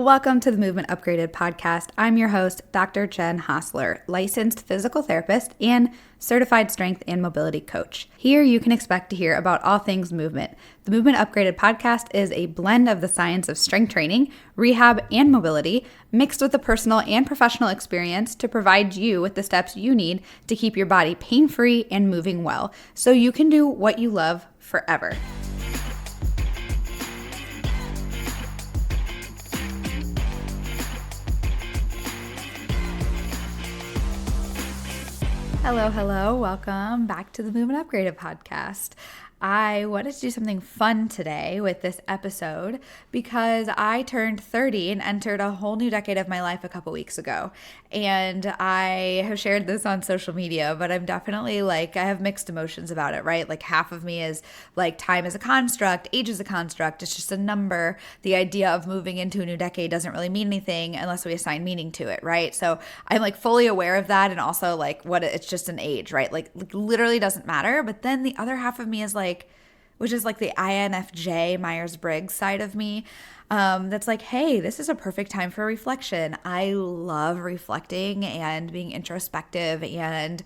Welcome to the Movement Upgraded podcast. I'm your host, Dr. Jen Hostler, licensed physical therapist and certified strength and mobility coach. Here you can expect to hear about all things movement. The Movement Upgraded podcast is a blend of the science of strength training, rehab, and mobility, mixed with the personal and professional experience to provide you with the steps you need to keep your body pain-free and moving well, so you can do what you love forever. Hello. Welcome back to the Movement Upgraded podcast. I wanted to do something fun today with this episode because I turned 30 and entered a whole new decade of my life a couple weeks ago. And I have shared this on social media, but I'm definitely I have mixed emotions about it, right? Like half of me is like time is a construct, age is a construct, it's just a number. The idea of moving into a new decade doesn't really mean anything unless we assign meaning to it, right? So I'm fully aware of that, and also it's just an age, right? Like literally doesn't matter. But then the other half of me is which is the INFJ Myers-Briggs side of me, that's hey, this is a perfect time for reflection. I love reflecting and being introspective, and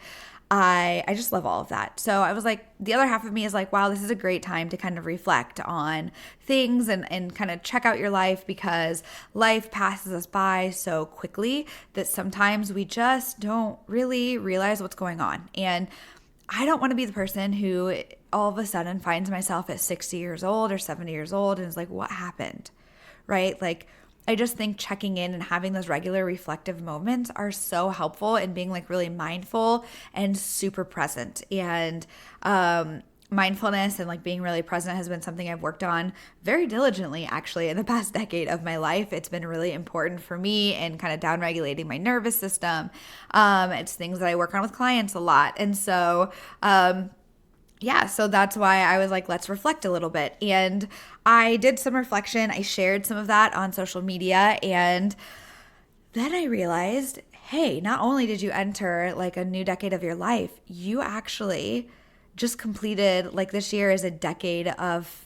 I just love all of that. So I was the other half of me is wow, this is a great time to kind of reflect on things and kind of check out your life, because life passes us by so quickly that sometimes we just don't really realize what's going on. And I don't want to be the person who all of a sudden finds myself at 60 years old or 70 years old and is what happened, right? I just think checking in and having those regular reflective moments are so helpful in being really mindful and super present. And mindfulness and being really present has been something I've worked on very diligently actually in the past decade of my life. It's been really important for me and kind of down regulating my nervous system. It's things that I work on with clients a lot. And so so that's why I was let's reflect a little bit. And I did some reflection. I shared some of that on social media. And then I realized, hey, not only did you enter a new decade of your life, you actually just completed this year is a decade of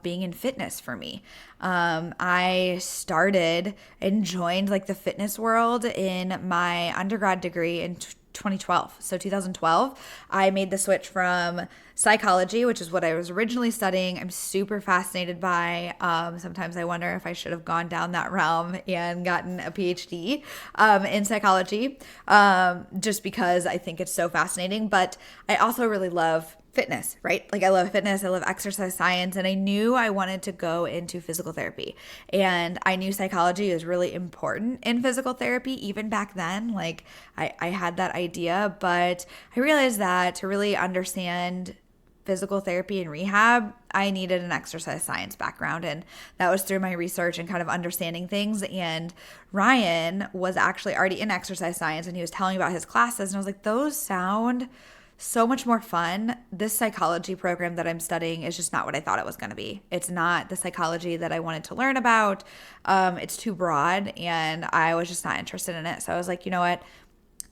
being in fitness for me. I started and joined the fitness world in my undergrad degree in 2012. So 2012, I made the switch from psychology, which is what I was originally studying. I'm super fascinated by. Sometimes I wonder if I should have gone down that realm and gotten a PhD in psychology, just because I think it's so fascinating. But I also really love fitness, right? I love fitness, I love exercise science, and I knew I wanted to go into physical therapy. And I knew psychology was really important in physical therapy even back then. I had that idea, but I realized that to really understand physical therapy and rehab, I needed an exercise science background. And that was through my research and kind of understanding things. And Ryan was actually already in exercise science, and he was telling me about his classes. And I was those sound so much more fun. This psychology program that I'm studying is just not what I thought it was going to be. It's not the psychology that I wanted to learn about. It's too broad, and I was just not interested in it. So I was you know what?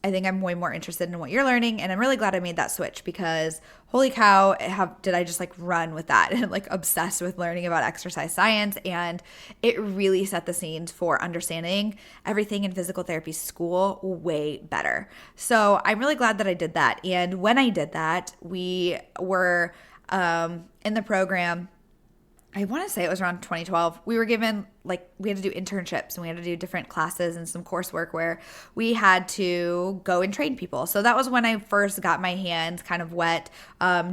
I think I'm way more interested in what you're learning, and I'm really glad I made that switch, because holy cow, did I just run with that and obsessed with learning about exercise science. And it really set the scenes for understanding everything in physical therapy school way better. So I'm really glad that I did that. And when I did that, we were in the program, I want to say it was around 2012. We were given, we had to do internships, and we had to do different classes and some coursework where we had to go and train people. So that was when I first got my hands kind of wet,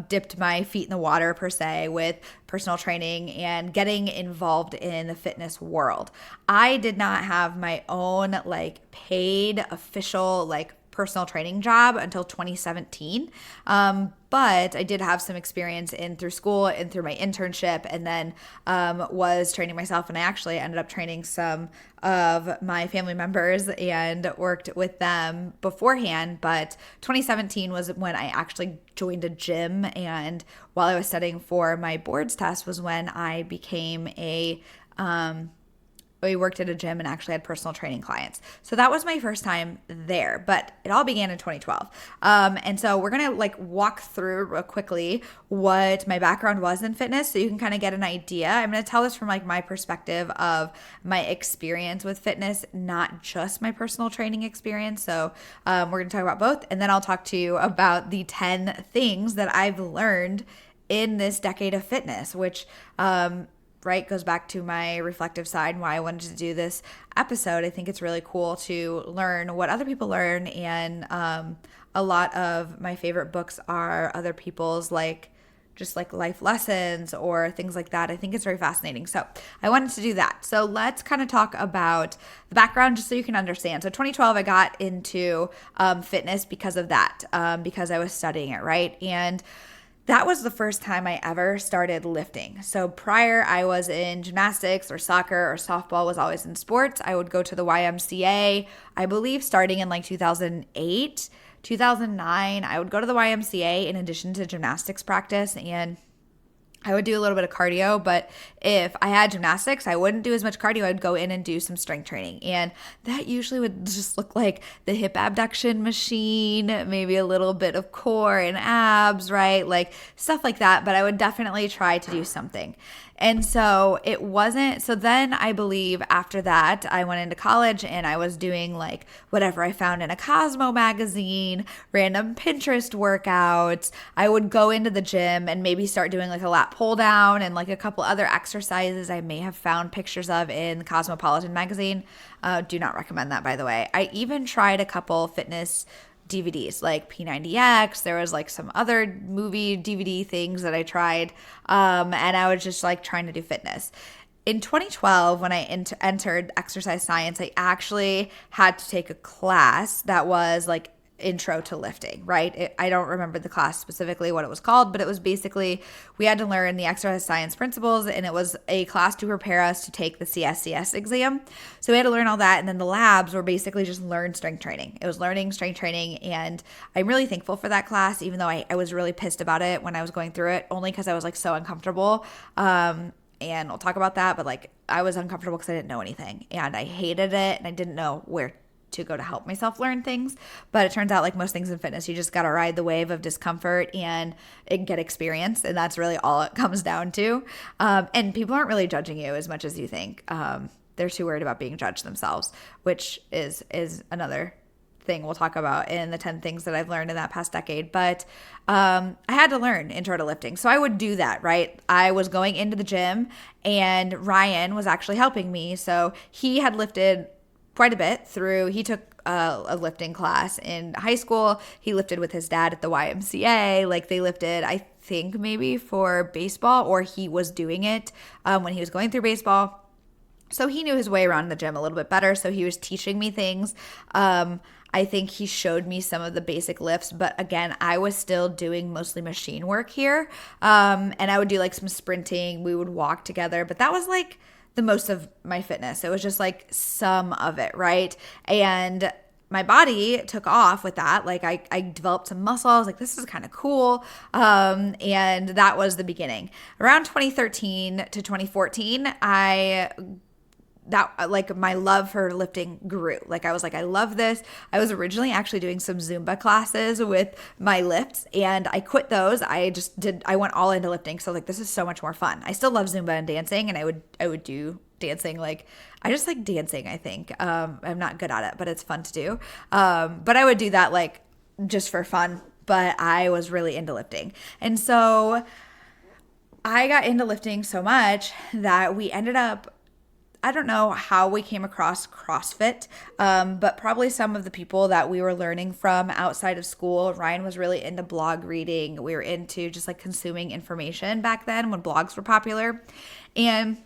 dipped my feet in the water per se with personal training and getting involved in the fitness world. I did not have my own paid official personal training job until 2017. But I did have some experience through school and through my internship, and then was training myself. And I actually ended up training some of my family members and worked with them beforehand. But 2017 was when I actually joined a gym. And while I was studying for my boards test was when I became a we worked at a gym and actually had personal training clients. So that was my first time there, but it all began in 2012. And so we're going to like walk through real quickly what my background was in fitness so you can kind of get an idea. I'm going to tell this from like my perspective of my experience with fitness, not just my personal training experience. So we're going to talk about both. And then I'll talk to you about the 10 things that I've learned in this decade of fitness, which, right, goes back to my reflective side and why I wanted to do this episode. I think it's really cool to learn what other people learn. And a lot of my favorite books are other people's just like life lessons or things like that. I think it's very fascinating. So I wanted to do that. So let's kind of talk about the background just so you can understand. So 2012, I got into fitness because of that, because I was studying it, right? And that was the first time I ever started lifting. So prior, I was in gymnastics or soccer or softball, was always in sports. I would go to the YMCA, I believe starting in like 2008, 2009. I would go to the YMCA in addition to gymnastics practice, and I would do a little bit of cardio, but if I had gymnastics, I wouldn't do as much cardio. I'd go in and do some strength training. And that usually would just look like the hip abduction machine, maybe a little bit of core and abs, right? Like stuff like that. But I would definitely try to do something. And so it wasn't, so then I believe after that, I went into college and I was doing like whatever I found in a Cosmo magazine, random Pinterest workouts. I would go into the gym and maybe start doing like a lat pull down and like a couple other exercises I may have found pictures of in Cosmopolitan magazine. Do not recommend that, by the way. I even tried a couple fitness DVDs like P90X. There was like some other movie DVD things that I tried. And I was just like trying to do fitness. In 2012, when I entered exercise science, I actually had to take a class that was like intro to lifting, right? I don't remember the class specifically what it was called, but it was basically we had to learn the exercise science principles, and it was a class to prepare us to take the CSCS exam. So we had to learn all that, and then the labs were basically just learn strength training. It was learning strength training, and I'm really thankful for that class, even though I was really pissed about it when I was going through it, only because I was like so uncomfortable. And I'll talk about that, but like I was uncomfortable because I didn't know anything, and I hated it, and I didn't know where to go to help myself learn things. But it turns out, like most things in fitness, you just got to ride the wave of discomfort and get experience. And that's really all it comes down to. And people aren't really judging you as much as you think. They're too worried about being judged themselves, which is another thing we'll talk about in the 10 things that I've learned in that past decade. But I had to learn intro to lifting. So I would do that, right? I was going into the gym and Ryan was actually helping me. So he had lifted quite a bit he took a lifting class in high school. He lifted with his dad at the YMCA. Like they lifted, I think maybe for baseball, or he was doing it when he was going through baseball. So he knew his way around the gym a little bit better. So he was teaching me things. I think he showed me some of the basic lifts, but again, I was still doing mostly machine work here. And I would do like some sprinting. We would walk together, but that was like the most of my fitness. It was just like some of it, right? And my body took off with that. Like I developed some muscle. I was like, this is kind of cool. And that was the beginning. Around 2013 to 2014, like my love for lifting grew. Like I was like, I love this. I was originally actually doing some Zumba classes with my lifts, and I quit those. I went all into lifting. So like, this is so much more fun. I still love Zumba and dancing, and I would do dancing. Like I just like dancing, I think. I'm not good at it, but it's fun to do. But I would do that like just for fun, but I was really into lifting. And so I got into lifting so much that we ended up, I don't know how we came across CrossFit, but probably some of the people that we were learning from outside of school. Ryan was really into blog reading. We were into just like consuming information back then when blogs were popular. And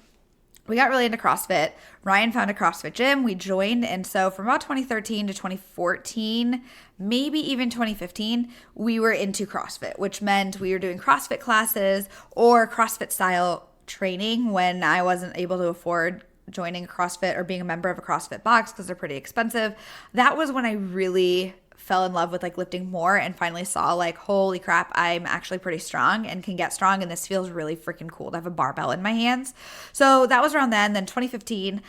we got really into CrossFit. Ryan found a CrossFit gym. We joined. And so from about 2013 to 2014, maybe even 2015, we were into CrossFit, which meant we were doing CrossFit classes or CrossFit style training when I wasn't able to afford joining a CrossFit or being a member of a CrossFit box because they're pretty expensive. That was when I really fell in love with like lifting more and finally saw like, holy crap, I'm actually pretty strong and can get strong. And this feels really freaking cool to have a barbell in my hands. So that was around then 2015,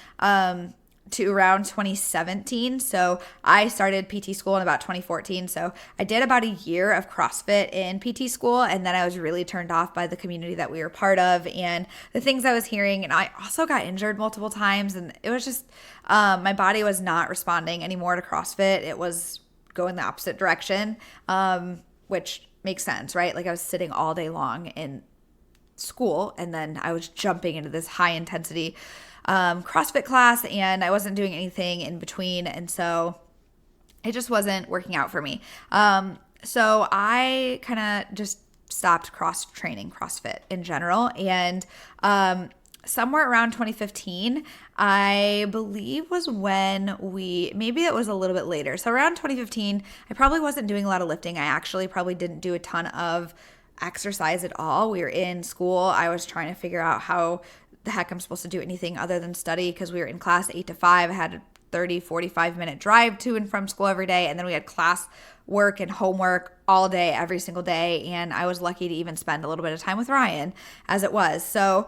to around 2017. So I started PT school in about 2014. So I did about a year of CrossFit in PT school. And then I was really turned off by the community that we were part of and the things I was hearing. And I also got injured multiple times. And it was just, my body was not responding anymore to CrossFit. It was going the opposite direction, which makes sense, right? Like I was sitting all day long in school and then I was jumping into this high intensity CrossFit class and I wasn't doing anything in between. And so it just wasn't working out for me. So I kind of just stopped training CrossFit in general. And somewhere around 2015, I believe was when maybe it was a little bit later. So around 2015, I probably wasn't doing a lot of lifting. I actually probably didn't do a ton of exercise at all. We were in school. I was trying to figure out how the heck I'm supposed to do anything other than study because we were in class 8 to 5. I had a 45-minute drive to and from school every day. And then we had class work and homework all day, every single day. And I was lucky to even spend a little bit of time with Ryan as it was. So,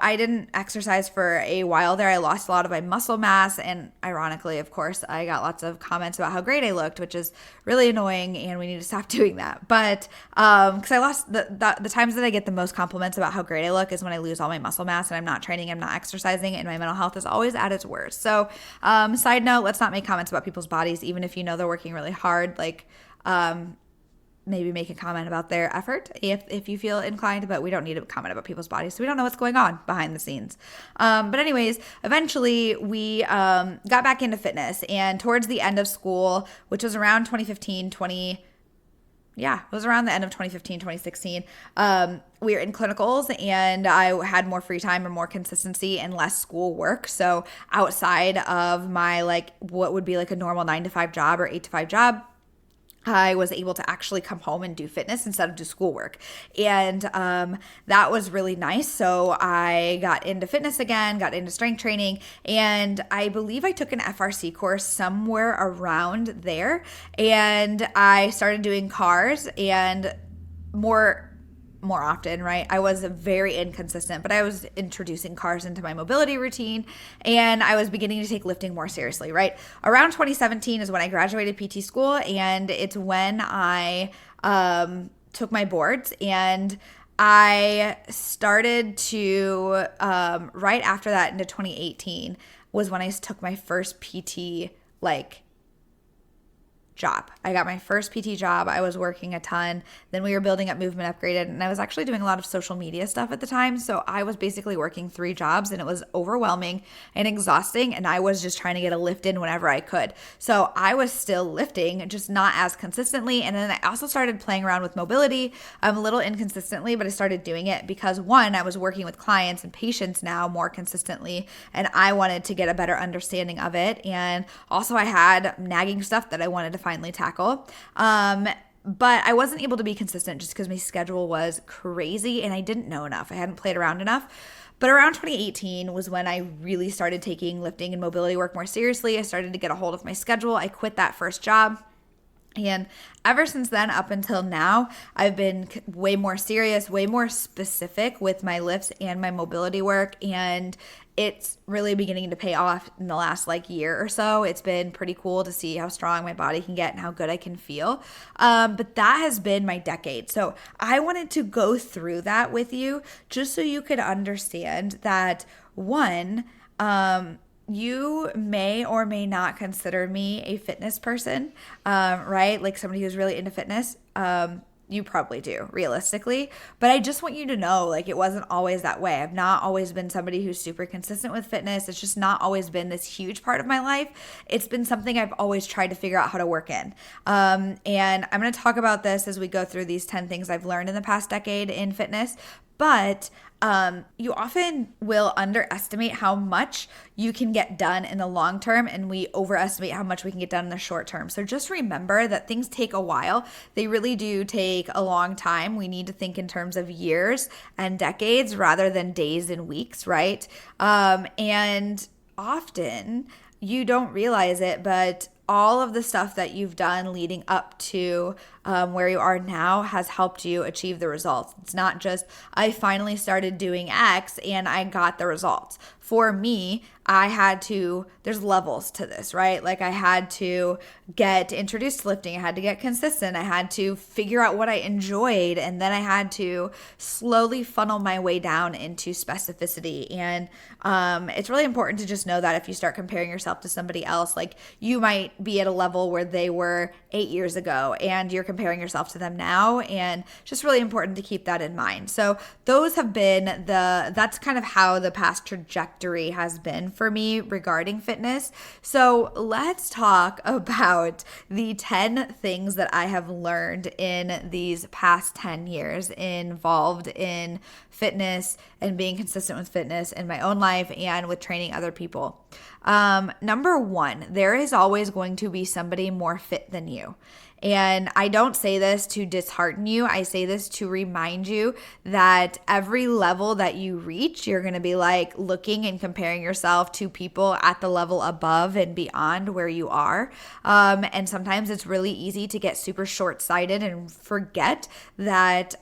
I didn't exercise for a while there. I lost a lot of my muscle mass. And ironically, of course, I got lots of comments about how great I looked, which is really annoying. And we need to stop doing that. But because I lost the times that I get the most compliments about how great I look is when I lose all my muscle mass and I'm not training, I'm not exercising, and my mental health is always at its worst. So side note, let's not make comments about people's bodies, even if they're working really hard. Like, maybe make a comment about their effort if you feel inclined, but we don't need to comment about people's bodies. So we don't know what's going on behind the scenes. But anyways, eventually we got back into fitness, and towards the end of school, which was around 2015, it was around the end of 2015, 2016. We were in clinicals and I had more free time and more consistency and less school work. So outside of my what would be like a normal 9 to 5 job or 8 to 5 job, I was able to actually come home and do fitness instead of do schoolwork. And that was really nice. So I got into fitness again, got into strength training, and I believe I took an FRC course somewhere around there. And I started doing cars and more often, right? I was very inconsistent, but I was introducing cars into my mobility routine and I was beginning to take lifting more seriously, right? Around 2017 is when I graduated PT school, and it's when I took my boards, and I started to, right after that into 2018 was when I took my first PT job. I got my first PT job. I was working a ton. Then we were building up Movement Upgraded, and I was actually doing a lot of social media stuff at the time. So I was basically working 3 jobs, and it was overwhelming and exhausting. And I was just trying to get a lift in whenever I could. So I was still lifting, just not as consistently. And then I also started playing around with mobility a little inconsistently, but I started doing it because one, I was working with clients and patients now more consistently, and I wanted to get a better understanding of it. And also I had nagging stuff that I wanted to finally tackle. But I wasn't able to be consistent just because my schedule was crazy and I didn't know enough. I hadn't played around enough. But around 2018 was when I really started taking lifting and mobility work more seriously. I started to get a hold of my schedule. I quit that first job. And ever since then, up until now, I've been way more serious, way more specific with my lifts and my mobility work. And it's really beginning to pay off in the last year or so. It's been pretty cool to see how strong my body can get and how good I can feel. But that has been my decade. So I wanted to go through that with you just so you could understand that, one, you may or may not consider me a fitness person, right? Like somebody who's really into fitness. You probably do, realistically. But I just want you to know, it wasn't always that way. I've not always been somebody who's super consistent with fitness. It's just not always been this huge part of my life. It's been something I've always tried to figure out how to work in. And I'm going to talk about this as we go through these 10 things I've learned in the past decade in fitness. But you often will underestimate how much you can get done in the long term, and we overestimate how much we can get done in the short term. So just remember that things take a while. They really do take a long time. We need to think in terms of years and decades rather than days and weeks, right? And often you don't realize it, but all of the stuff that you've done leading up to where you are now has helped you achieve the results. It's not just, I finally started doing X and I got the results. For me, there's levels to this, right? Like I had to get introduced to lifting. I had to get consistent. I had to figure out what I enjoyed. And then I had to slowly funnel my way down into specificity. And it's really important to just know that if you start comparing yourself to somebody else, like you might be at a level where they were 8 years ago and you're comparing yourself to them now. And just really important to keep that in mind. So those have been that's kind of how the past trajectory has been for me regarding fitness. So let's talk about the 10 things that I have learned in these past 10 years involved in fitness and being consistent with fitness in my own life and with training other people. Number one, there is always going to be somebody more fit than you. And I don't say this to dishearten you. I say this to remind you that every level that you reach, you're going to be like looking and comparing yourself to people at the level above and beyond where you are. And sometimes it's really easy to get super short-sighted and forget that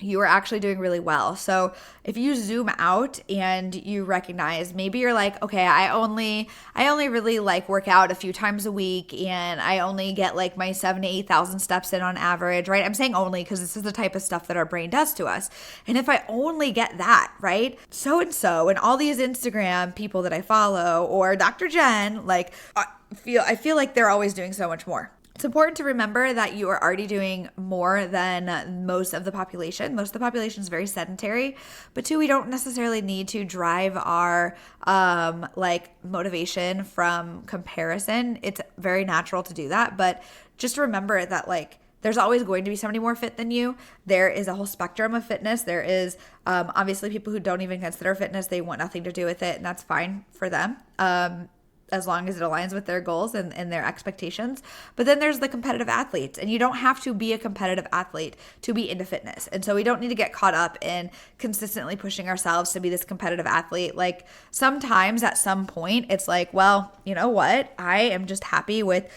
you are actually doing really well. So if you zoom out and you recognize, maybe you're like, okay, I only really like work out a few times a week and I only get like my 7,000 to 8,000 steps in on average, right? I'm saying only because this is the type of stuff that our brain does to us. And if I only get that, right? So and all these Instagram people that I follow or Dr. Jen, like I feel like they're always doing so much more. It's important to remember that you are already doing more than most of the population. Most of the population is very sedentary, but two, we don't necessarily need to drive our motivation from comparison. It's very natural to do that, but just remember that there's always going to be somebody more fit than you. There is a whole spectrum of fitness. There is obviously people who don't even consider fitness. They want nothing to do with it, and that's fine for them. As long as it aligns with their goals and their expectations. But then there's the competitive athletes, and you don't have to be a competitive athlete to be into fitness. And so we don't need to get caught up in consistently pushing ourselves to be this competitive athlete. Like sometimes at some point it's like, well, you know what? I am just happy with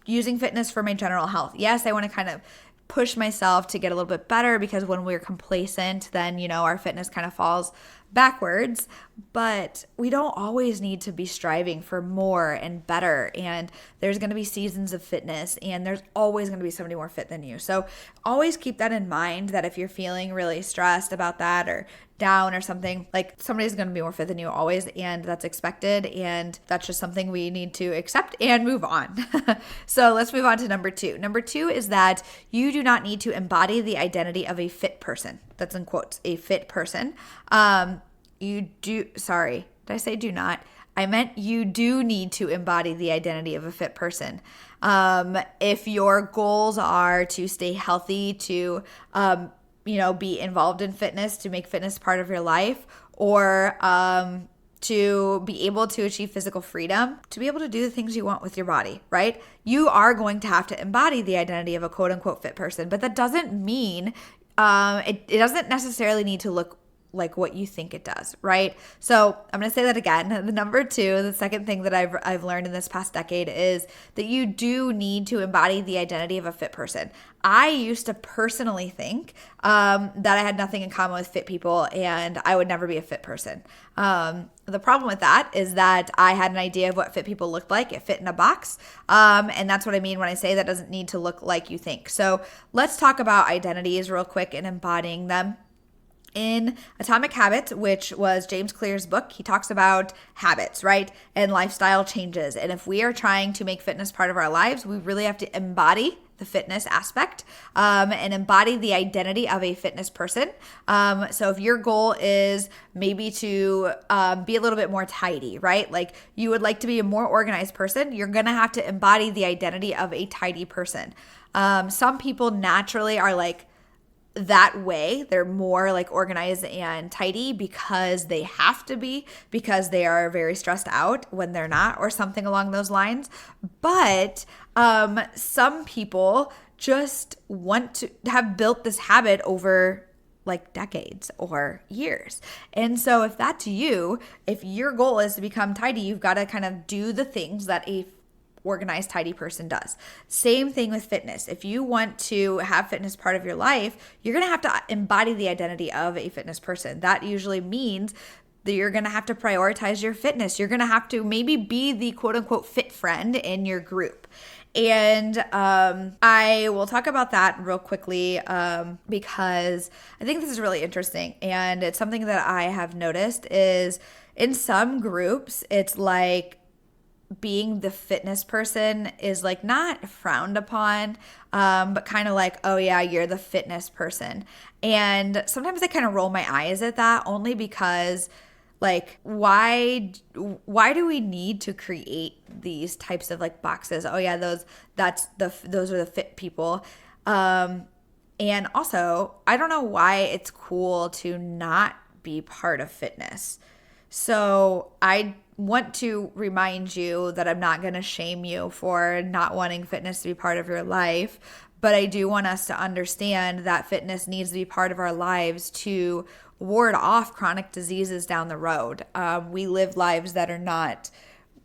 using fitness for my general health. Yes, I want to kind of push myself to get a little bit better because when we're complacent, then, our fitness kind of falls backwards, but we don't always need to be striving for more and better. And there's going to be seasons of fitness and there's always going to be somebody more fit than you. So always keep that in mind, that if you're feeling really stressed about that or down or something, like somebody's going to be more fit than you always, and that's expected, and that's just something we need to accept and move on. So let's move on to number two. Number two is that you do not need to embody the identity of a fit person. That's in quotes, a fit person. Sorry, did I say do not? I meant you do need to embody the identity of a fit person. If your goals are to stay healthy, to be involved in fitness, to make fitness part of your life, or to be able to achieve physical freedom, to be able to do the things you want with your body, right? You are going to have to embody the identity of a quote unquote fit person, but that doesn't mean it doesn't necessarily need to look like what you think it does, right? So I'm going to say that again. The number two, the second thing that I've learned in this past decade is that you do need to embody the identity of a fit person. I used to personally think that I had nothing in common with fit people and I would never be a fit person. The problem with that is that I had an idea of what fit people looked like. It fit in a box. And that's what I mean when I say that doesn't need to look like you think. So let's talk about identities real quick and embodying them. In Atomic Habits, which was James Clear's book, he talks about habits, right? And lifestyle changes. And if we are trying to make fitness part of our lives, we really have to embody the fitness aspect and embody the identity of a fitness person. So if your goal is maybe to be a little bit more tidy, right? Like you would like to be a more organized person, you're going to have to embody the identity of a tidy person. Some people naturally are like that way. They're more like organized and tidy because they have to be, because they are very stressed out when they're not, or something along those lines. But some people just want to have built this habit over like decades or years. And so if that's you, if your goal is to become tidy, you've got to kind of do the things that a organized, tidy person does. Same thing with fitness. If you want to have fitness part of your life, you're going to have to embody the identity of a fitness person. That usually means that you're going to have to prioritize your fitness. You're going to have to maybe be the quote unquote fit friend in your group. And I will talk about that real quickly because I think this is really interesting. And it's something that I have noticed is in some groups, it's like being the fitness person is like not frowned upon, but kind of like, oh yeah, you're the fitness person. And sometimes I kind of roll my eyes at that only because like why do we need to create these types of like boxes? Oh yeah, those are the fit people. And also, I don't know why it's cool to not be part of fitness. So I want to remind you that I'm not going to shame you for not wanting fitness to be part of your life, but I do want us to understand that fitness needs to be part of our lives to ward off chronic diseases down the road. We live lives that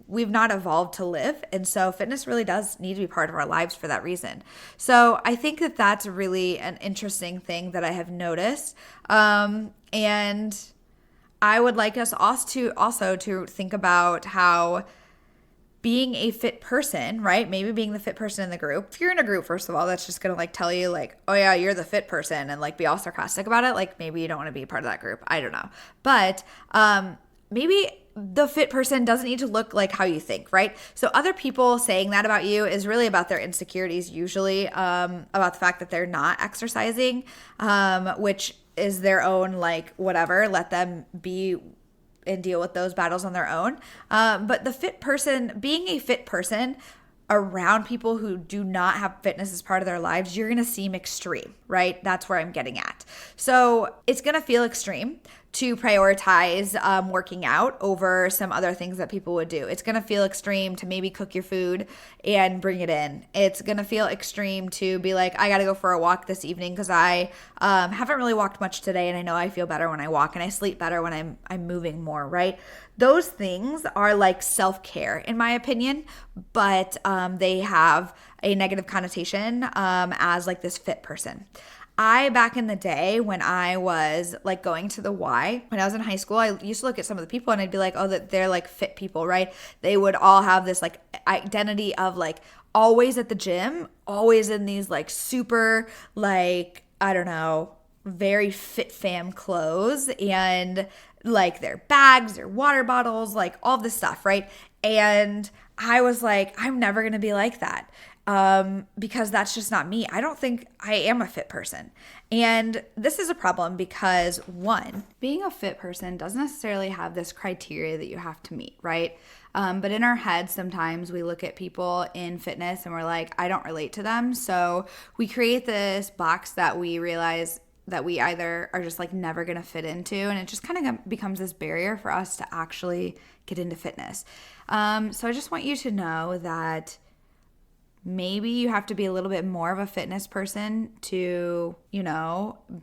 we've not evolved to live. And so fitness really does need to be part of our lives for that reason. So I think that that's really an interesting thing that I have noticed. And I would like us also to think about how being a fit person, right? Maybe being the fit person in the group. If you're in a group, first of all, that's just going to like tell you like, oh yeah, you're the fit person and like be all sarcastic about it. Like maybe you don't want to be a part of that group. I don't know. But maybe the fit person doesn't need to look like how you think, right? So other people saying that about you is really about their insecurities, usually about the fact that they're not exercising, which is their own like whatever. Let them be and deal with those battles on their own. But the fit person, being a fit person around people who do not have fitness as part of their lives, you're going to seem extreme, right? That's where I'm getting at. So it's going to feel extreme to prioritize working out over some other things that people would do. It's going to feel extreme to maybe cook your food and bring it in. It's going to feel extreme to be like, I got to go for a walk this evening because I haven't really walked much today and I know I feel better when I walk and I sleep better when I'm moving more, right? Those things are like self-care in my opinion, but they have a negative connotation as like this fit person. Back in the day when I was like going to the Y, when I was in high school, I used to look at some of the people and I'd be like, oh, that they're like fit people, right? They would all have this like identity of like always at the gym, always in these like super like, I don't know, very fit fam clothes and like their bags, their water bottles, like all this stuff, right? And I was like, I'm never going to be like that. Because that's just not me. I don't think I am a fit person. And this is a problem because one, being a fit person doesn't necessarily have this criteria that you have to meet, right? But in our heads, sometimes we look at people in fitness and we're like, I don't relate to them. So we create this box that we realize that we either are just like never going to fit into. And it just kind of becomes this barrier for us to actually get into fitness. So I just want you to know that maybe you have to be a little bit more of a fitness person to,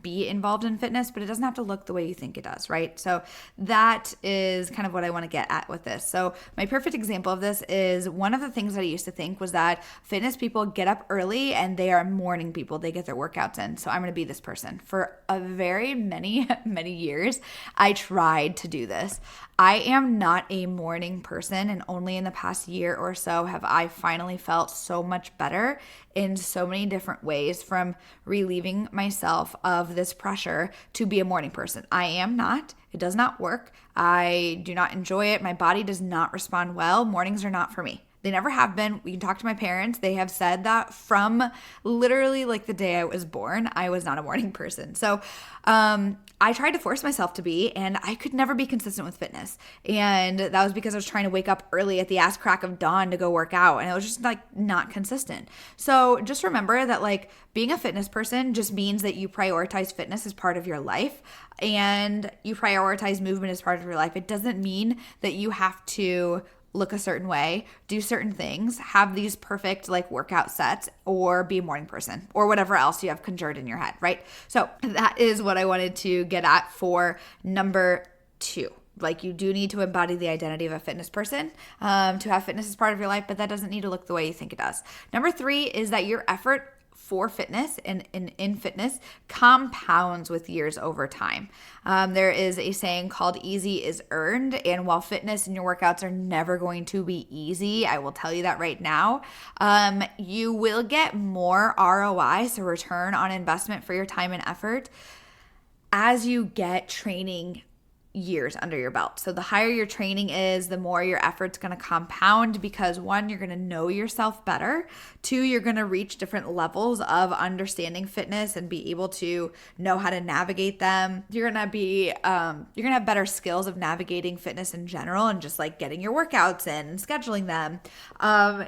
be involved in fitness, but it doesn't have to look the way you think it does, right? So that is kind of what I want to get at with this. So my perfect example of this is one of the things that I used to think was that fitness people get up early and they are morning people. They get their workouts in. So I'm going to be this person. For a very many, many years, I tried to do this. I am not a morning person, and only in the past year or so have I finally felt so much better in so many different ways from relieving myself of this pressure to be a morning person. I am not. It does not work. I do not enjoy it. My body does not respond well. Mornings are not for me. They never have been. We can talk to my parents. They have said that from literally like the day I was born, I was not a morning person. So I tried to force myself to be, and I could never be consistent with fitness. And that was because I was trying to wake up early at the ass crack of dawn to go work out. And it was just like not consistent. So just remember that like being a fitness person just means that you prioritize fitness as part of your life and you prioritize movement as part of your life. It doesn't mean that you have to look a certain way, do certain things, have these perfect like workout sets, or be a morning person, or whatever else you have conjured in your head, right? So that is what I wanted to get at for number 2, Like, you do need to embody the identity of a fitness person to have fitness as part of your life, but that doesn't need to look the way you think it does. Number 3 is that your effort for fitness and in fitness compounds with years over time. There is a saying called easy is earned. And while fitness and your workouts are never going to be easy, I will tell you that right now, you will get more ROI, so return on investment for your time and effort, as you get training years under your belt. So the higher your training is, the more your effort's going to compound, because 1, you're going to know yourself better. 2, you're going to reach different levels of understanding fitness and be able to know how to navigate them. You're going to have better skills of navigating fitness in general and just like getting your workouts in and scheduling them.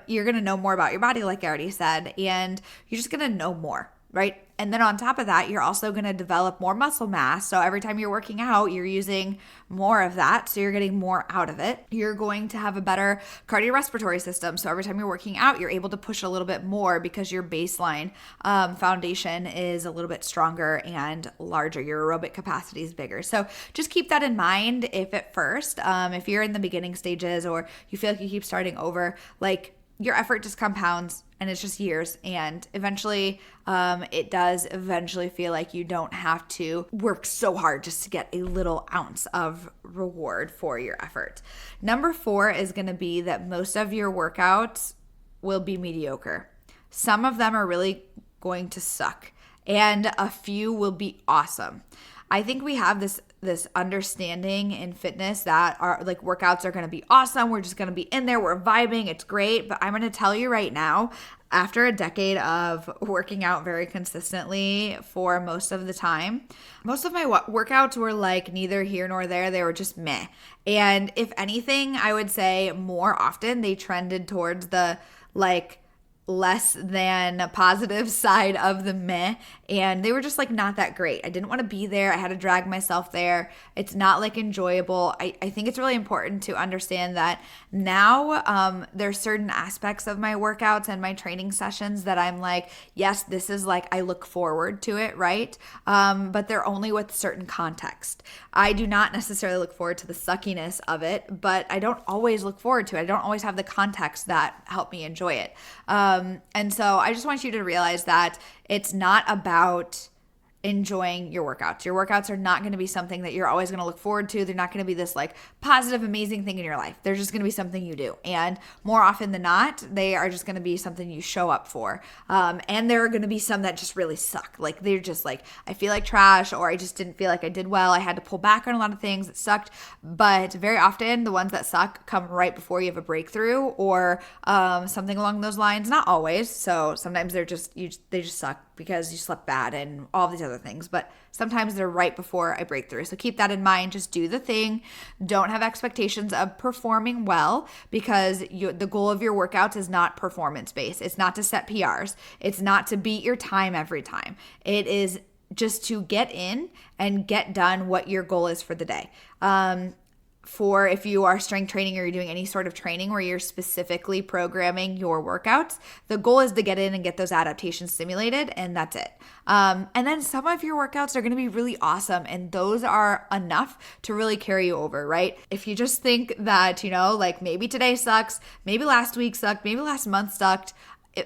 You're going to know more about your body, like I already said, and you're just going to know more, right? And then on top of that, you're also going to develop more muscle mass. So every time you're working out, you're using more of that. So you're getting more out of it. You're going to have a better cardiorespiratory system. So every time you're working out, you're able to push a little bit more because your baseline foundation is a little bit stronger and larger. Your aerobic capacity is bigger. So just keep that in mind if at first, if you're in the beginning stages or you feel like you keep starting over, like, your effort just compounds and it's just years. And eventually, it does eventually feel like you don't have to work so hard just to get a little ounce of reward for your effort. Number 4 is going to be that most of your workouts will be mediocre. Some of them are really going to suck, and a few will be awesome. I think we have this understanding in fitness that our like workouts are going to be awesome. We're just going to be in there. We're vibing. It's great. But I'm going to tell you right now, after a decade of working out very consistently for most of the time, most of my workouts were like neither here nor there. They were just meh. And if anything, I would say more often they trended towards the like less than positive side of the meh, and they were just like not that great. I didn't want to be there. I had to drag myself there. It's not like enjoyable. I think it's really important to understand that now there's certain aspects of my workouts and my training sessions that I'm like, yes, this is like, I look forward to it, right? But they're only with certain context. I do not necessarily look forward to the suckiness of it, but I don't always look forward to it. I don't always have the context that help me enjoy it. And so I just want you to realize that it's not about enjoying your workouts. Your workouts are not going to be something that you're always going to look forward to. They're not going to be this like positive, amazing thing in your life. They're just going to be something you do. And more often than not, they are just going to be something you show up for. And there are going to be some that just really suck. Like they're just like, I feel like trash, or I just didn't feel like I did well. I had to pull back on a lot of things that sucked. But very often the ones that suck come right before you have a breakthrough or something along those lines. Not always. So sometimes they just suck because you slept bad and all these other things, but sometimes they're right before a breakthrough. So keep that in mind. Just do the thing. Don't have expectations of performing well, because the goal of your workouts is not performance based. It's not to set PRs. It's not to beat your time every time. It is just to get in and get done what your goal is for the day. For if you are strength training or you're doing any sort of training where you're specifically programming your workouts, the goal is to get in and get those adaptations stimulated, and that's it. And then some of your workouts are going to be really awesome, and those are enough to really carry you over, right? If you just think that, like maybe today sucks, maybe last week sucked, maybe last month sucked,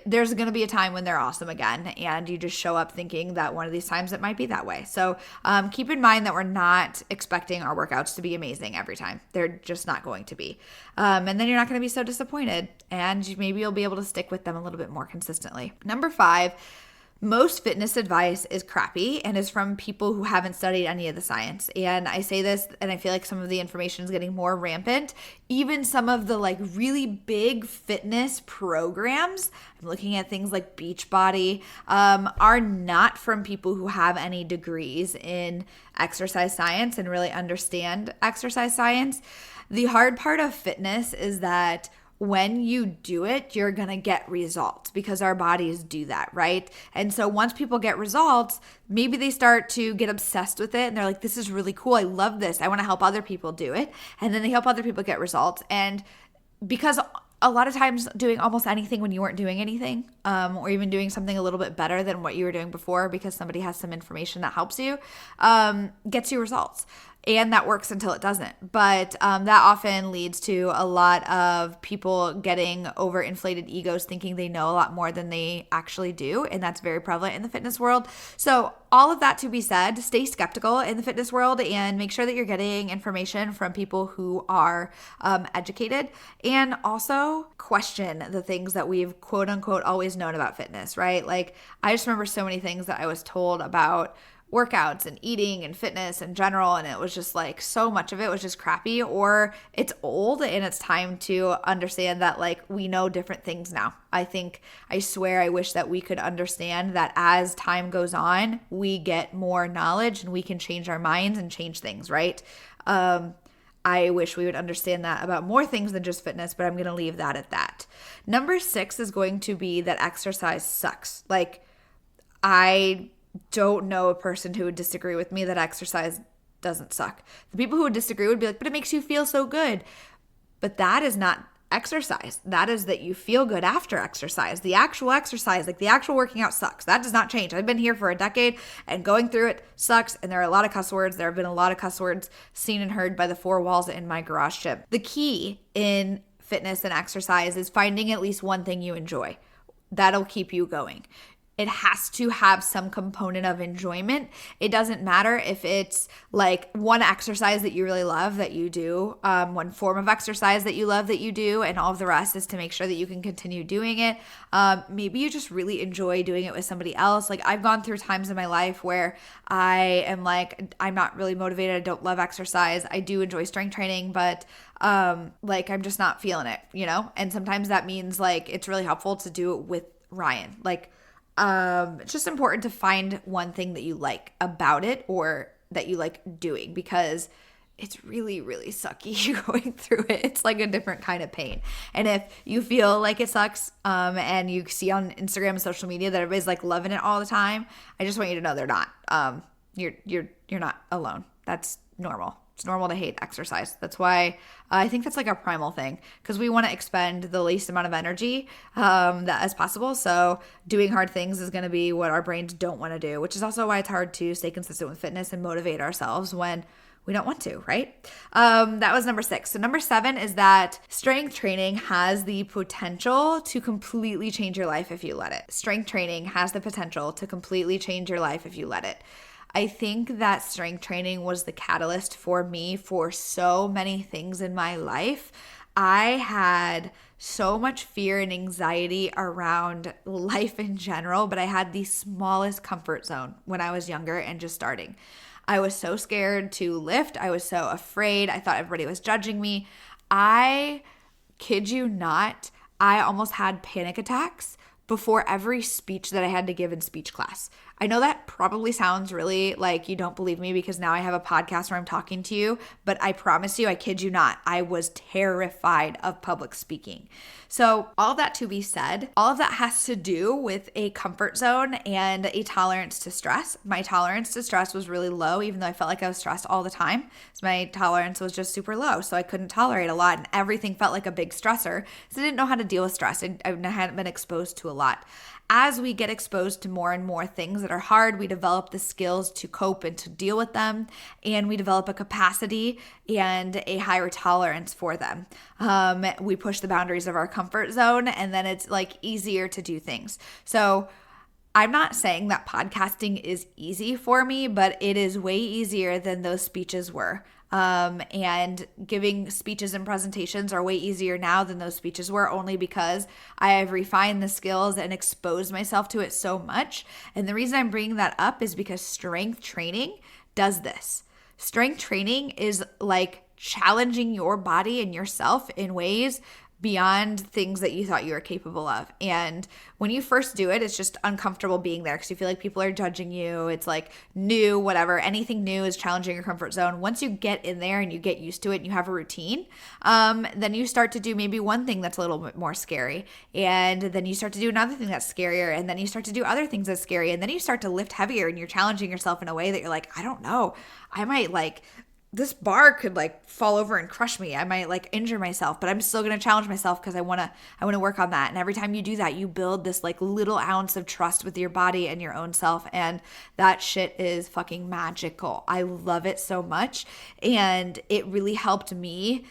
there's going to be a time when they're awesome again, and you just show up thinking that one of these times it might be that way. So keep in mind that we're not expecting our workouts to be amazing every time. They're just not going to be. And then you're not going to be so disappointed, and maybe you'll be able to stick with them a little bit more consistently. Number 5, most fitness advice is crappy and is from people who haven't studied any of the science. And I say this, and I feel like some of the information is getting more rampant. Even some of the like really big fitness programs, I'm looking at things like Beachbody, are not from people who have any degrees in exercise science and really understand exercise science. The hard part of fitness is that when you do it, you're going to get results because our bodies do that, right? And so once people get results, maybe they start to get obsessed with it and they're like, this is really cool. I love this. I want to help other people do it. And then they help other people get results. And because a lot of times doing almost anything when you weren't doing anything, or even doing something a little bit better than what you were doing before because somebody has some information that helps you, gets you results. And that works until it doesn't. But that often leads to a lot of people getting overinflated egos, thinking they know a lot more than they actually do. And that's very prevalent in the fitness world. So all of that to be said, stay skeptical in the fitness world and make sure that you're getting information from people who are educated, and also question the things that we've quote unquote always known about fitness, right? Like I just remember so many things that I was told about workouts and eating and fitness in general, and it was just like so much of it was just crappy, or it's old and it's time to understand that like we know different things now. I swear I wish that we could understand that as time goes on we get more knowledge and we can change our minds and change things, right? I wish we would understand that about more things than just fitness, but I'm going to leave that at that. Number 6 is going to be that exercise sucks. Like I don't know a person who would disagree with me that exercise doesn't suck. The people who would disagree would be like, but it makes you feel so good. But that is not exercise. That is that you feel good after exercise. The actual exercise, like the actual working out sucks. That does not change. I've been here for a decade and going through it sucks. And there are a lot of cuss words. There have been a lot of cuss words seen and heard by the 4 walls in my garage gym. The key in fitness and exercise is finding at least one thing you enjoy. That'll keep you going. It has to have some component of enjoyment. It doesn't matter if it's like one exercise that you really love that you do, one form of exercise that you love that you do, and all of the rest is to make sure that you can continue doing it. Maybe you just really enjoy doing it with somebody else. Like I've gone through times in my life where I am like, I'm not really motivated. I don't love exercise. I do enjoy strength training, but like I'm just not feeling it, you know? And sometimes that means like it's really helpful to do it with Ryan. Like it's just important to find one thing that you like about it or that you like doing, because it's really, really sucky going through it. It's like a different kind of pain. And if you feel like it sucks, and you see on Instagram and social media that everybody's like loving it all the time, I just want you to know they're not. You're not alone. That's normal. It's normal to hate exercise. That's why I think that's like a primal thing, because we want to expend the least amount of energy that as possible. So doing hard things is going to be what our brains don't want to do, which is also why it's hard to stay consistent with fitness and motivate ourselves when we don't want to, right? That was number 6. So number 7 is that strength training has the potential to completely change your life if you let it. Strength training has the potential to completely change your life if you let it. I think that strength training was the catalyst for me for so many things in my life. I had so much fear and anxiety around life in general, but I had the smallest comfort zone when I was younger and just starting. I was so scared to lift. I was so afraid. I thought everybody was judging me. I kid you not, I almost had panic attacks before every speech that I had to give in speech class. I know that probably sounds really like you don't believe me because now I have a podcast where I'm talking to you, but I promise you, I kid you not, I was terrified of public speaking. So all of that to be said, all of that has to do with a comfort zone and a tolerance to stress. My tolerance to stress was really low, even though I felt like I was stressed all the time. So my tolerance was just super low. So I couldn't tolerate a lot and everything felt like a big stressor. So I didn't know how to deal with stress. I hadn't been exposed to a lot. As we get exposed to more and more things that are hard, we develop the skills to cope and to deal with them, and we develop a capacity and a higher tolerance for them. We push the boundaries of our comfort zone, and then it's like easier to do things. So I'm not saying that podcasting is easy for me, but it is way easier than those speeches were. And giving speeches and presentations are way easier now than those speeches were, only because I have refined the skills and exposed myself to it so much. And the reason I'm bringing that up is because strength training does this. Strength training is like challenging your body and yourself in ways beyond things that you thought you were capable of. And when you first do it, it's just uncomfortable being there because you feel like people are judging you. It's like new, whatever. Anything new is challenging your comfort zone. Once you get in there and you get used to it and you have a routine, then you start to do maybe one thing that's a little bit more scary. And then you start to do another thing that's scarier. And then you start to do other things that's scary. And then you start to lift heavier and you're challenging yourself in a way that you're like, I don't know. I might like this bar could like fall over and crush me. I might like injure myself, but I'm still going to challenge myself because I want to work on that. And every time you do that, you build this like little ounce of trust with your body and your own self. And that shit is fucking magical. I love it so much. And it really helped me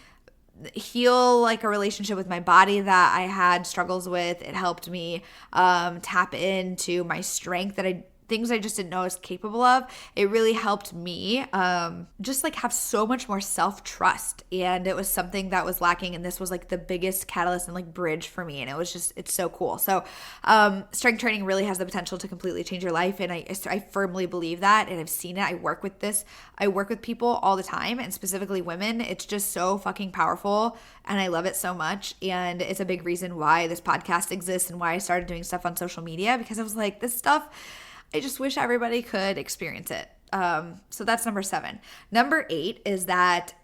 heal like a relationship with my body that I had struggles with. It helped me tap into my strength that things I just didn't know I was capable of. It really helped me just like have so much more self-trust. And it was something that was lacking. And this was like the biggest catalyst and like bridge for me. And it was just, it's so cool. So strength training really has the potential to completely change your life. And I firmly believe that. And I've seen it. I work with people all the time, and specifically women. It's just so fucking powerful. And I love it so much. And it's a big reason why this podcast exists and why I started doing stuff on social media, because I was like, this stuff, I just wish everybody could experience it. So that's number 7. Number 8 is that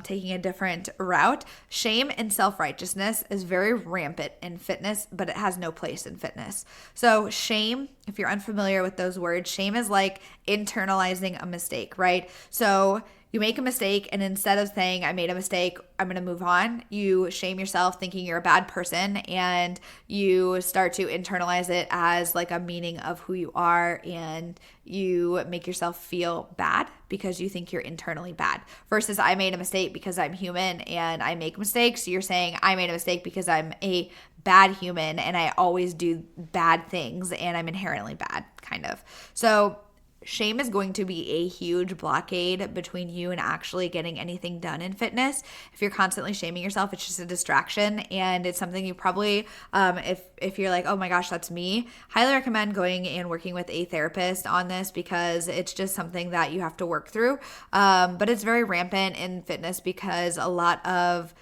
taking a different route. Shame and self-righteousness is very rampant in fitness, but it has no place in fitness. So shame, if you're unfamiliar with those words, shame is like internalizing a mistake, right? So you make a mistake, and instead of saying, I made a mistake, I'm going to move on, you shame yourself thinking you're a bad person, and you start to internalize it as like a meaning of who you are, and you make yourself feel bad because you think you're internally bad. Versus I made a mistake because I'm human and I make mistakes. You're saying I made a mistake because I'm a bad human and I always do bad things and I'm inherently bad, kind of. So shame is going to be a huge blockade between you and actually getting anything done in fitness. If you're constantly shaming yourself, it's just a distraction, and it's something you probably, if you're like, oh my gosh, that's me, highly recommend going and working with a therapist on this, because it's just something that you have to work through. But it's very rampant in fitness because a lot of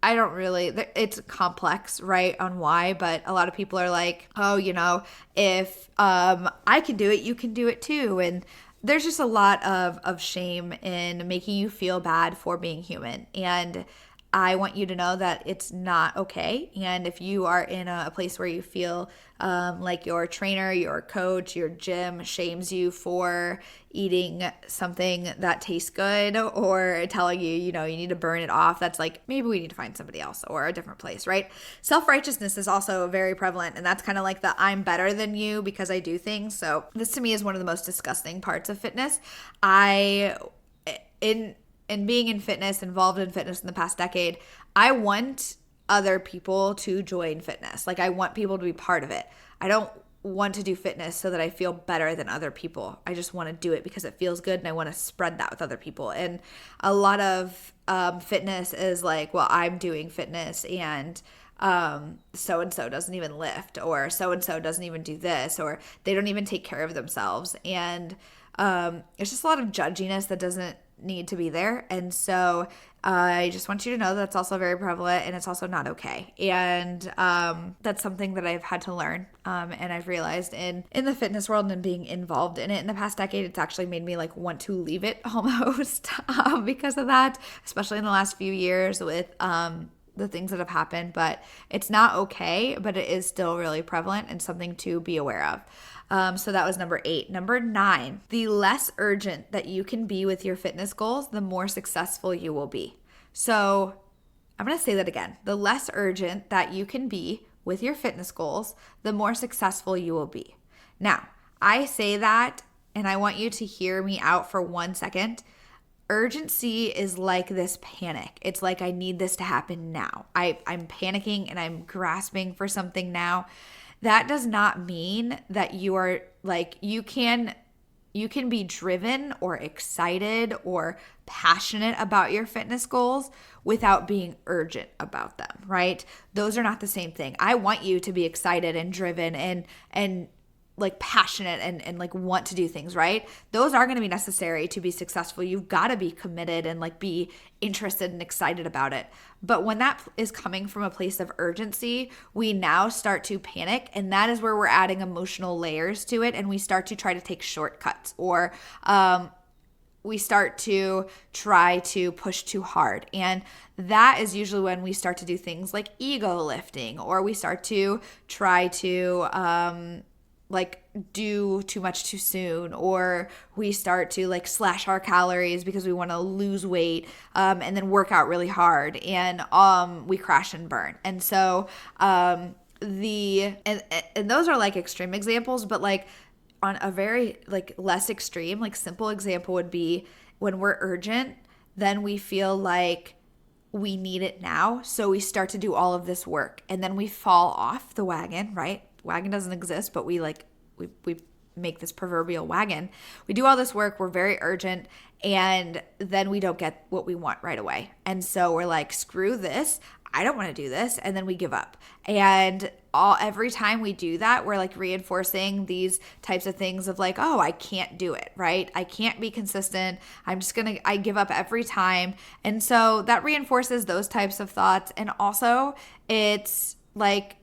it's complex, right, on why, but a lot of people are like, oh, if I can do it, you can do it too. And there's just a lot of shame in making you feel bad for being human. And I want you to know that it's not okay. And if you are in a place where you feel like your trainer, your coach, your gym shames you for eating something that tastes good, or telling you, you need to burn it off, that's like, maybe we need to find somebody else or a different place, right? Self-righteousness is also very prevalent. And that's kind of like the I'm better than you because I do things. So this to me is one of the most disgusting parts of fitness. In being in fitness, involved in fitness in the past decade, I want other people to join fitness. Like, I want people to be part of it. I don't want to do fitness so that I feel better than other people. I just want to do it because it feels good, and I want to spread that with other people. And a lot of fitness is like, well, I'm doing fitness and so-and-so doesn't even lift, or so-and-so doesn't even do this, or they don't even take care of themselves. And it's just a lot of judginess that doesn't need to be there. And so I just want you to know that's also very prevalent, and it's also not okay. And that's something that I've had to learn, and I've realized in the fitness world and being involved in it in the past decade, it's actually made me like want to leave it almost because of that, especially in the last few years with the things that have happened. But it's not okay, but it is still really prevalent and something to be aware of. So that was number 8. Number 9, the less urgent that you can be with your fitness goals, the more successful you will be. So I'm going to say that again. The less urgent that you can be with your fitness goals, the more successful you will be. Now, I say that, and I want you to hear me out for 1 second. Urgency is like this panic. It's like, I need this to happen now. I'm panicking and I'm grasping for something now. That does not mean that you are like, you can be driven or excited or passionate about your fitness goals without being urgent about them, right? Those are not the same thing. I want you to be excited and driven and like passionate and like want to do things, right? Those are going to be necessary to be successful. You've got to be committed and like be interested and excited about it. But when that is coming from a place of urgency, we now start to panic, and that is where we're adding emotional layers to it, and we start to try to take shortcuts, or we start to try to push too hard. And that is usually when we start to do things like ego lifting, or we start to try to like do too much too soon, or we start to like slash our calories because we want to lose weight, and then work out really hard, and we crash and burn. And so and those are like extreme examples, but like on a very like less extreme, like simple example would be when we're urgent, then we feel like we need it now. So we start to do all of this work and then we fall off the wagon, right? Wagon doesn't exist, but we make this proverbial wagon. We do all this work, we're very urgent, and then we don't get what we want right away. And so we're like, screw this, I don't want to do this, and then we give up. And every time we do that, we're like reinforcing these types of things of like, oh, I can't do it, right? I can't be consistent. I give up every time. And so that reinforces those types of thoughts. And also it's like,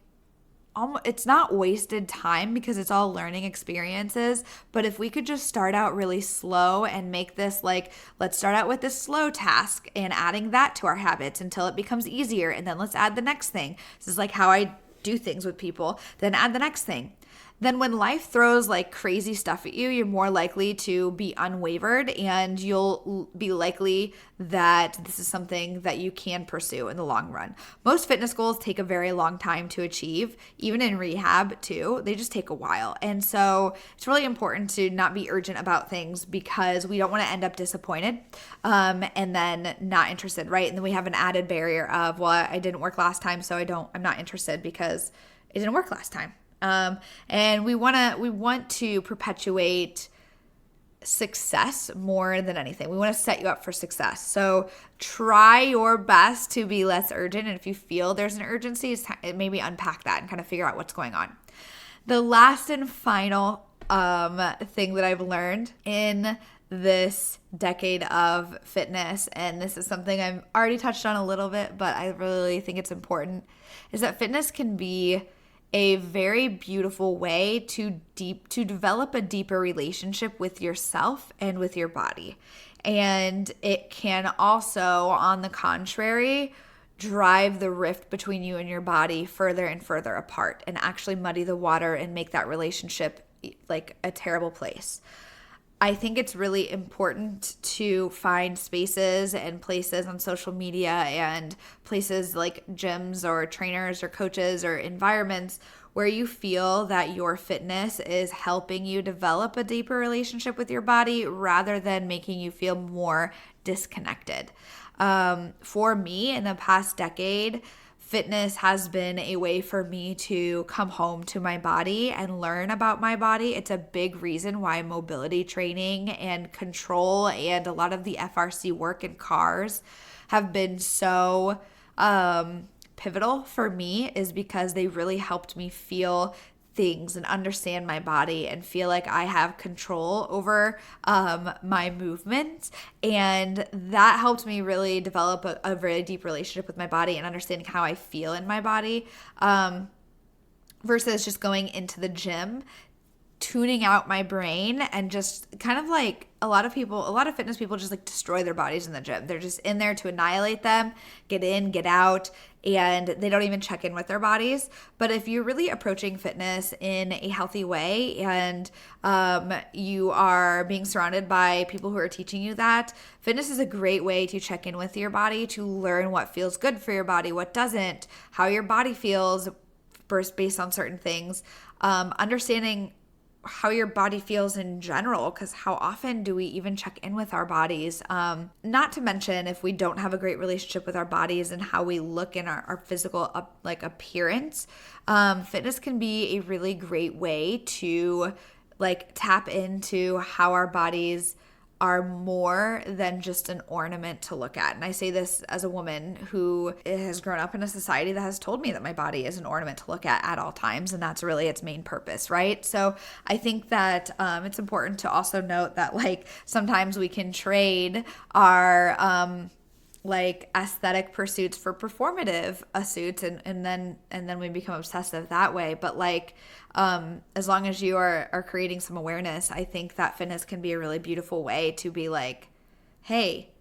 it's not wasted time because it's all learning experiences. But if we could just start out really slow and make this like, let's start out with this slow task and adding that to our habits until it becomes easier. And then let's add the next thing. This is like how I do things with people. Then add the next thing. Then when life throws like crazy stuff at you, you're more likely to be unwavered, and you'll be likely that this is something that you can pursue in the long run. Most fitness goals take a very long time to achieve, even in rehab too. They just take a while. And so it's really important to not be urgent about things because we don't want to end up disappointed and then not interested, right? And then we have an added barrier of, well, I didn't work last time, so I'm not interested because it didn't work last time. And we want to perpetuate success more than anything. We want to set you up for success. So try your best to be less urgent. And if you feel there's an urgency, maybe unpack that and kind of figure out what's going on. The last and final thing that I've learned in this decade of fitness, and this is something I've already touched on a little bit, but I really think it's important, is that fitness can be a very beautiful way to develop a deeper relationship with yourself and with your body. And it can also, on the contrary, drive the rift between you and your body further and further apart and actually muddy the water and make that relationship like a terrible place. I think it's really important to find spaces and places on social media and places like gyms or trainers or coaches or environments where you feel that your fitness is helping you develop a deeper relationship with your body rather than making you feel more disconnected. For me, in the past decade, fitness has been a way for me to come home to my body and learn about my body. It's a big reason why mobility training and control and a lot of the FRC work in cars have been so pivotal for me, is because they really helped me feel things and understand my body and feel like I have control over my movements. And that helped me really develop a very deep relationship with my body and understanding how I feel in my body, versus just going into the gym, tuning out my brain, and just kind of like a lot of fitness people just like destroy their bodies in the gym. They're just in there to annihilate them, get in, get out, and they don't even check in with their bodies. But if you're really approaching fitness in a healthy way and you are being surrounded by people who are teaching you that, fitness is a great way to check in with your body, to learn what feels good for your body, what doesn't, how your body feels based on certain things, understanding how your body feels in general, because how often do we even check in with our bodies? Not to mention, if we don't have a great relationship with our bodies and how we look in our physical appearance, fitness can be a really great way to like tap into how our bodies are more than just an ornament to look at. And I say this as a woman who has grown up in a society that has told me that my body is an ornament to look at all times, and that's really its main purpose, right? So I think that it's important to also note that like sometimes we can trade our like aesthetic pursuits for performative suits, and then we become obsessive that way. But like as long as you are creating some awareness, I think that fitness can be a really beautiful way to be like, hey,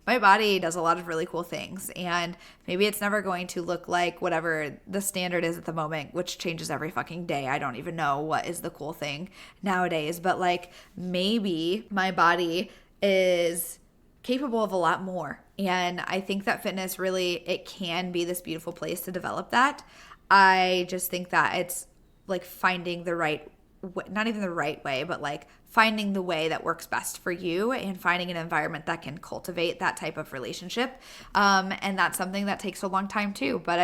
my body does a lot of really cool things, and maybe it's never going to look like whatever the standard is at the moment, which changes every fucking day. I don't even know what is the cool thing nowadays, but like maybe my body is capable of a lot more. And I think that fitness really, it can be this beautiful place to develop that. I just think that it's like finding the right, not even the right way, but like finding the way that works best for you and finding an environment that can cultivate that type of relationship. And that's something that takes a long time too. But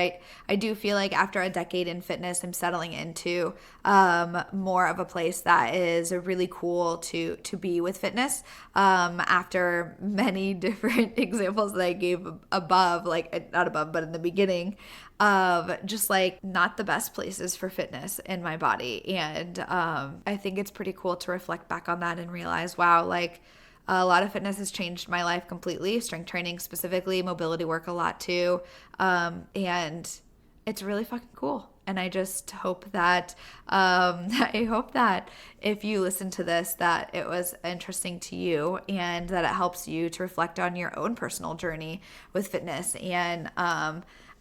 I do feel like after a decade in fitness, I'm settling into more of a place that is really cool to be with fitness. After many different examples that I gave above, like not above, but in the beginning, of just like not the best places for fitness in my body. And I think it's pretty cool to reflect back on that and realize, wow, like a lot of fitness has changed my life completely, strength training specifically, mobility work a lot too. And it's really fucking cool. And I just hope that, I hope that if you listen to this, that it was interesting to you and that it helps you to reflect on your own personal journey with fitness. And,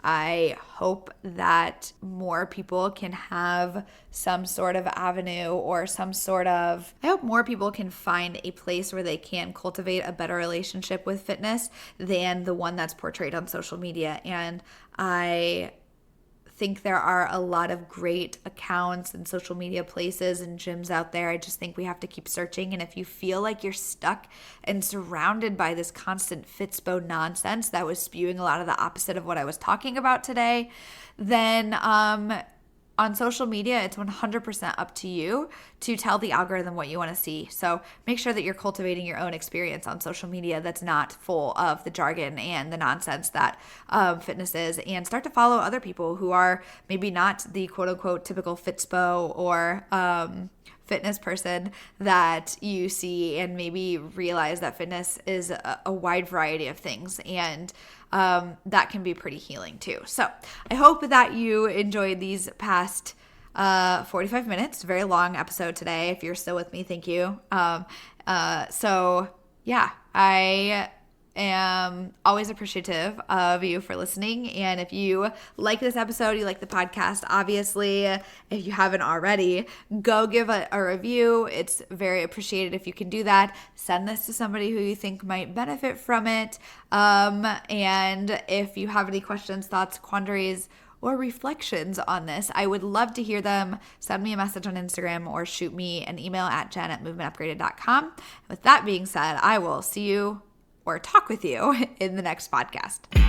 I hope that more people can have some sort of avenue or I hope more people can find a place where they can cultivate a better relationship with fitness than the one that's portrayed on social media. And I think there are a lot of great accounts and social media places and gyms out there. I just think we have to keep searching. And if you feel like you're stuck and surrounded by this constant Fitspo nonsense that was spewing a lot of the opposite of what I was talking about today, then on social media, it's 100% up to you to tell the algorithm what you want to see. So make sure that you're cultivating your own experience on social media that's not full of the jargon and the nonsense that fitness is, and start to follow other people who are maybe not the quote unquote typical Fitspo or fitness person that you see, and maybe realize that fitness is a wide variety of things, and that can be pretty healing too. So I hope that you enjoyed these past 45 minutes. Very long episode today. If you're still with me, thank you. So yeah, I am always appreciative of you for listening. And if you like this episode, you like the podcast, obviously, if you haven't already, go give a review. It's very appreciated if you can do that. Send this to somebody who you think might benefit from it. And if you have any questions, thoughts, quandaries, or reflections on this, I would love to hear them. Send me a message on Instagram or shoot me an email at jen@movementupgraded.com. With that being said, I will see you or talk with you in the next podcast.